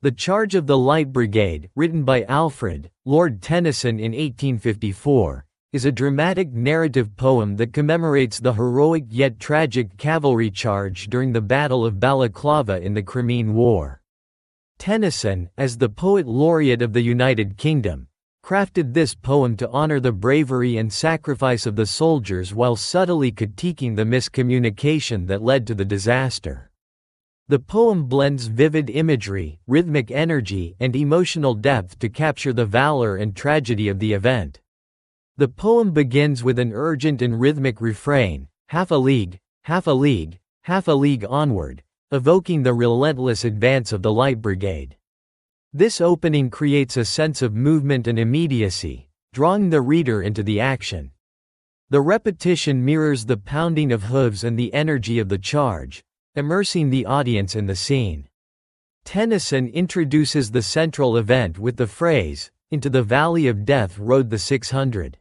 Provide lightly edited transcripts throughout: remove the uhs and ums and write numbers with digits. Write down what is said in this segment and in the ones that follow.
The Charge of the Light Brigade, written by Alfred, Lord Tennyson in 1854, is a dramatic narrative poem that commemorates the heroic yet tragic cavalry charge during the Battle of Balaclava in the Crimean War. Tennyson, as the poet laureate of the United Kingdom, crafted this poem to honor the bravery and sacrifice of the soldiers while subtly critiquing the miscommunication that led to the disaster. The poem blends vivid imagery, rhythmic energy, and emotional depth to capture the valor and tragedy of the event. The poem begins with an urgent and rhythmic refrain, half a league, half a league, half a league onward, evoking the relentless advance of the Light Brigade. This opening creates a sense of movement and immediacy, drawing the reader into the action. The repetition mirrors the pounding of hooves and the energy of the charge, immersing the audience in the scene. Tennyson introduces the central event with the phrase, "Into the valley of death rode the 600.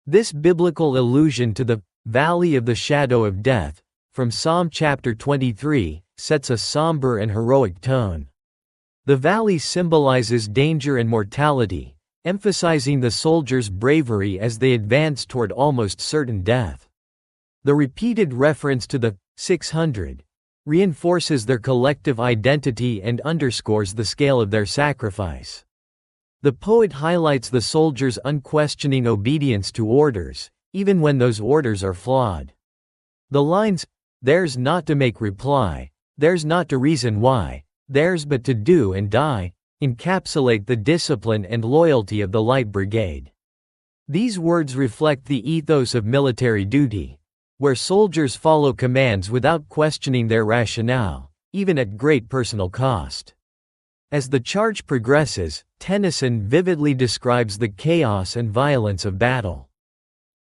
This biblical allusion to the valley of the shadow of death, from Psalm chapter 23, sets a somber and heroic tone. The valley symbolizes danger and mortality, emphasizing the soldiers' bravery as they advance toward almost certain death. The repeated reference to the 600 reinforces their collective identity and underscores the scale of their sacrifice. The poet highlights the soldiers' unquestioning obedience to orders, even when those orders are flawed. The lines, "Theirs not to make reply, theirs not to reason why, theirs but to do and die," encapsulate the discipline and loyalty of the Light Brigade. These words reflect the ethos of military duty, where soldiers follow commands without questioning their rationale, even at great personal cost. As the charge progresses, Tennyson vividly describes the chaos and violence of battle.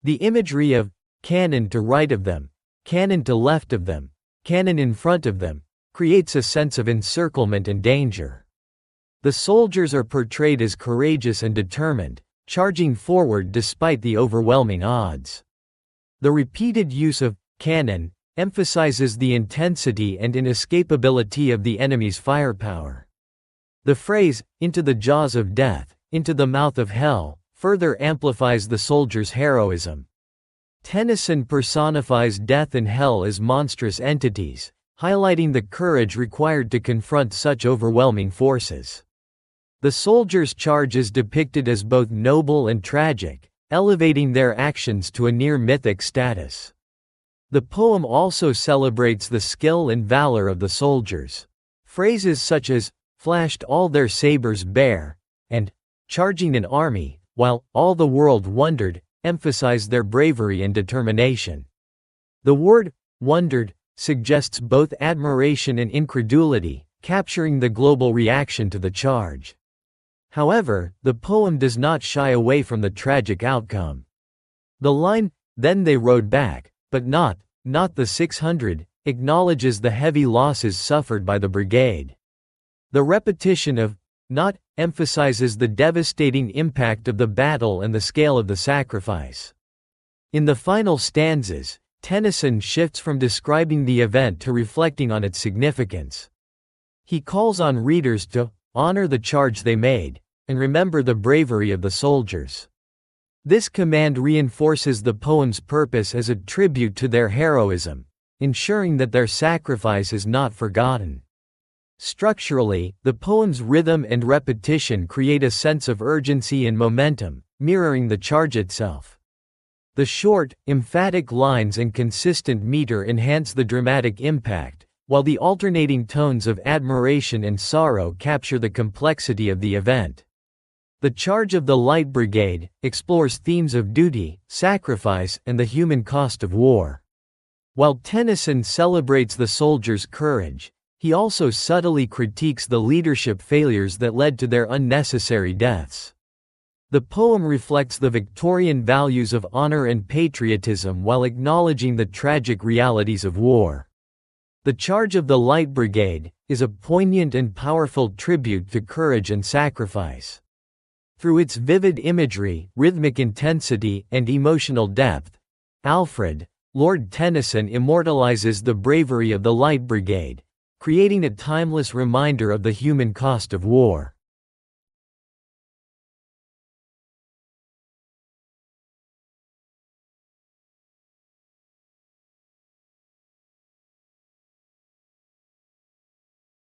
The imagery of cannon to right of them, cannon to left of them, cannon in front of them, creates a sense of encirclement and danger. The soldiers are portrayed as courageous and determined, charging forward despite the overwhelming odds. The repeated use of cannon emphasizes the intensity and inescapability of the enemy's firepower. The phrase, "into the jaws of death, into the mouth of hell," further amplifies the soldiers' heroism. Tennyson personifies death and hell as monstrous entities, highlighting the courage required to confront such overwhelming forces. The soldiers' charge is depicted as both noble and tragic, elevating their actions to a near-mythic status. The poem also celebrates the skill and valor of the soldiers. Phrases such as, "flashed all their sabers bare," and "charging an army, while all the world wondered," emphasize their bravery and determination. The word, "wondered," suggests both admiration and incredulity, capturing the global reaction to the charge. However, the poem does not shy away from the tragic outcome. The line, "Then they rode back, but not the 600, acknowledges the heavy losses suffered by the brigade. The repetition of "not" emphasizes the devastating impact of the battle and the scale of the sacrifice. In the final stanzas, Tennyson shifts from describing the event to reflecting on its significance. He calls on readers to honor the charge they made, and remember the bravery of the soldiers. This command reinforces the poem's purpose as a tribute to their heroism, ensuring that their sacrifice is not forgotten. Structurally, the poem's rhythm and repetition create a sense of urgency and momentum, mirroring the charge itself. The short, emphatic lines and consistent meter enhance the dramatic impact, while the alternating tones of admiration and sorrow capture the complexity of the event. The Charge of the Light Brigade explores themes of duty, sacrifice, and the human cost of war. While Tennyson celebrates the soldiers' courage, he also subtly critiques the leadership failures that led to their unnecessary deaths. The poem reflects the Victorian values of honor and patriotism while acknowledging the tragic realities of war. The Charge of the Light Brigade is a poignant and powerful tribute to courage and sacrifice. Through its vivid imagery, rhythmic intensity, and emotional depth, Alfred, Lord Tennyson immortalizes the bravery of the Light Brigade, creating a timeless reminder of the human cost of war.